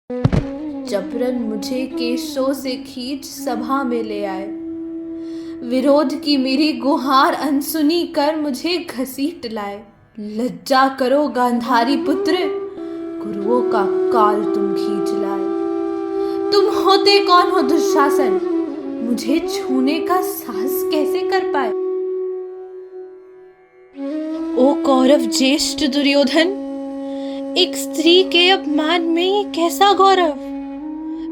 जबरन मुझे केशों से खींच सभा में ले आए। विरोध की मेरी गुहार अनसुनी कर मुझे घसीट लाए। लज्जा करो गांधारी पुत्र, गुरुओं का काल तुम खींच लाए। तुम होते कौन हो दुशासन, मुझे छूने का साहस कैसे कर पाए। ओ कौरव ज्येष्ठ दुर्योधन, एक स्त्री के अपमान में ये कैसा गौरव।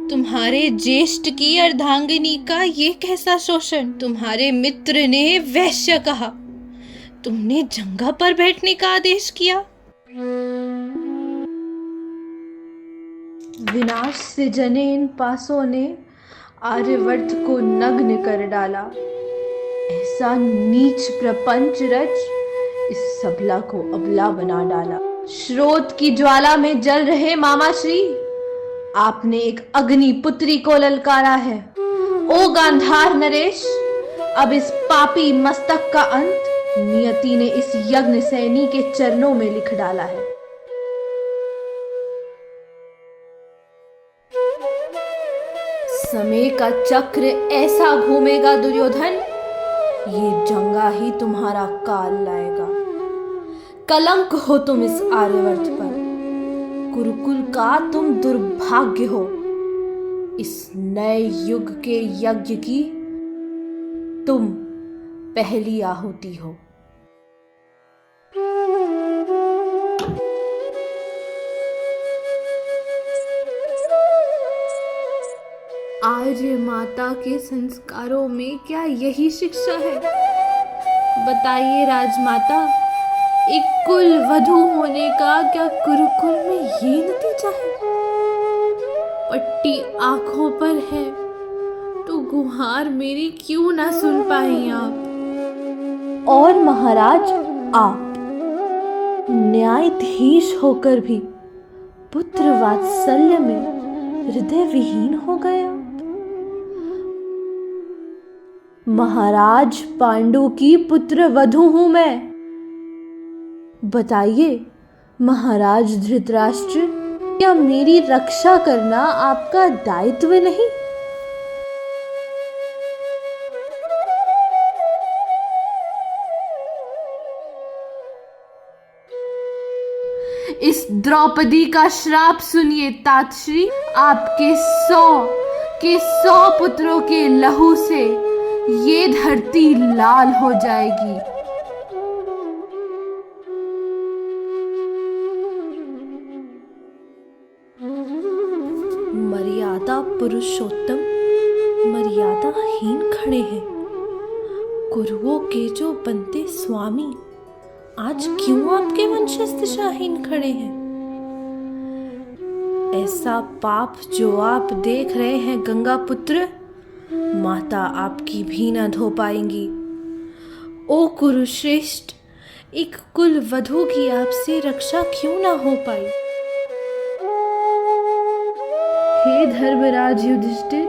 तुम्हारे ज्येष्ठ की अर्धांगिनी का ये कैसा शोषण। तुम्हारे मित्र ने वैश्य कहा, तुमने जंगा पर बैठने का आदेश किया। विनाश से जने इन पासों ने आर्यवर्त को नग्न कर डाला। ऐसा नीच प्रपंच रच इस सबला को अबला बना डाला। स्रोत की ज्वाला में जल रहे मामाश्री, आपने एक अग्नि पुत्री को ललकारा है। ओ गांधार नरेश, अब इस पापी मस्तक का अंत नियति ने इस यज्ञ सैनी के चरणों में लिख डाला है। समय का चक्र ऐसा घूमेगा दुर्योधन, ये जंगा ही तुम्हारा काल लाएगा। कलंक हो तुम इस आर्यवर्त पर, गुरुकुल का तुम दुर्भाग्य हो। इस नए युग के यज्ञ की तुम पहली आहुति हो। आर्य माता के संस्कारों में क्या यही शिक्षा है। बताइए राजमाता, एक कुल वधू होने का क्या गुरुकुल में ये नतीजा है। पट्टी आंखों पर है तो गुहार मेरी क्यों ना सुन पाए आप। और महाराज, आप न्यायाधीश होकर भी पुत्र वात्सल्य में हृदय विहीन हो गए आप। महाराज पांडु की पुत्र वधू हूं मैं। बताइए महाराज धृतराष्ट्र, क्या मेरी रक्षा करना आपका दायित्व नहीं। इस द्रौपदी का श्राप सुनिए तातश्री, आपके 100 पुत्रों के लहू से ये धरती लाल हो जाएगी। मर्यादा पुरुषोत्तम मर्यादाहीन खड़े हैं। गुरुओं के जो बनते स्वामी आज क्यों आपके वंशस्थ शाहीन खड़े हैं। ऐसा पाप जो आप देख रहे हैं गंगा पुत्र, माता आपकी भी न धो पाएंगी। ओ कुरुश्रेष्ठ, एक कुल वधू की आपसे रक्षा क्यों ना हो पाई। हे धर्मराज युधिष्ठिर,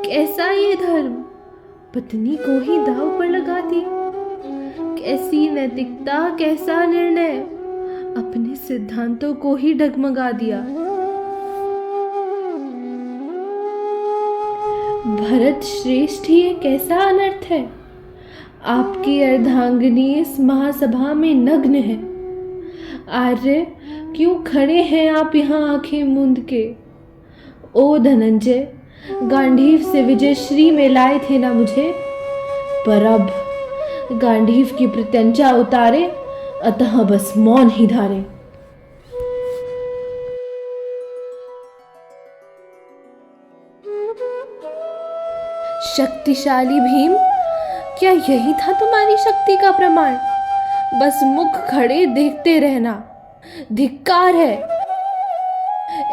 कैसा ये धर्म, पत्नी को ही दांव पर लगा दिया। कैसी नैतिकता, कैसा निर्णय, अपने सिद्धांतों को ही डगमगा दिया। भरत श्रेष्ठ, ये कैसा अनर्थ है। आपकी अर्धांगिनी इस महासभा में नग्न है। आर्य, क्यों खड़े हैं आप यहाँ आंखें मूंद के। ओ धनंजय, गांडीव से विजयश्री में लाए थे ना मुझे, पर अब गांडीव की प्रत्यंचा उतारे, अतः बस मौन ही धारे। शक्तिशाली भीम, क्या यही था तुम्हारी शक्ति का प्रमाण। बस मुख खड़े देखते रहना। धिक्कार है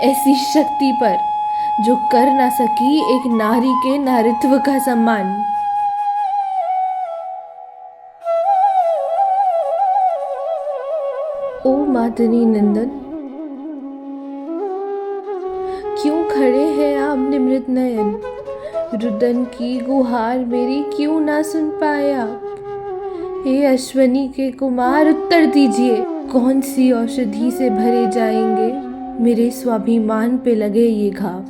ऐसी शक्ति पर जो कर ना सकी एक नारी के नारित्व का सम्मान। ओ मातनी नंदन, क्यों खड़े हैं आप निमृत नयन। रुदन की गुहार मेरी क्यों ना सुन पाए आप। हे अश्वनी के कुमार, उत्तर दीजिए, कौन सी औषधि से भरे जाएंगे मेरे स्वाभिमान पे लगे ये घाव।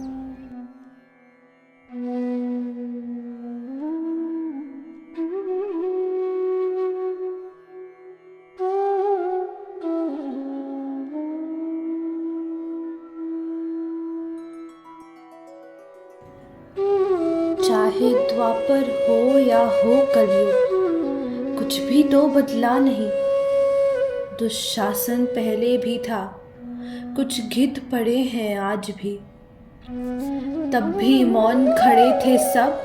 चाहे द्वापर हो या हो कलयुग, कुछ भी तो बदला नहीं। दुशासन पहले भी था, कुछ गिद्ध पड़े हैं आज भी। तब भी मौन खड़े थे सब,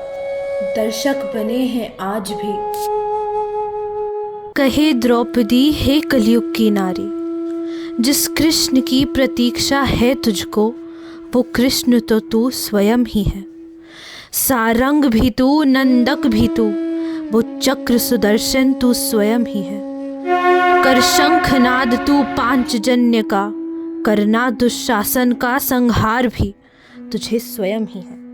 दर्शक बने हैं आज भी। कहे द्रौपदी हे कलयुग की नारी, जिस कृष्ण की प्रतीक्षा है तुझको, वो कृष्ण तो तू स्वयं ही है। सारंग भी तू, नंदक भी तू, वो चक्र सुदर्शन तू स्वयं ही है। कर शंखनाद तू पांचजन्य का, करना दुशासन का संहार भी तुझे स्वयं ही है।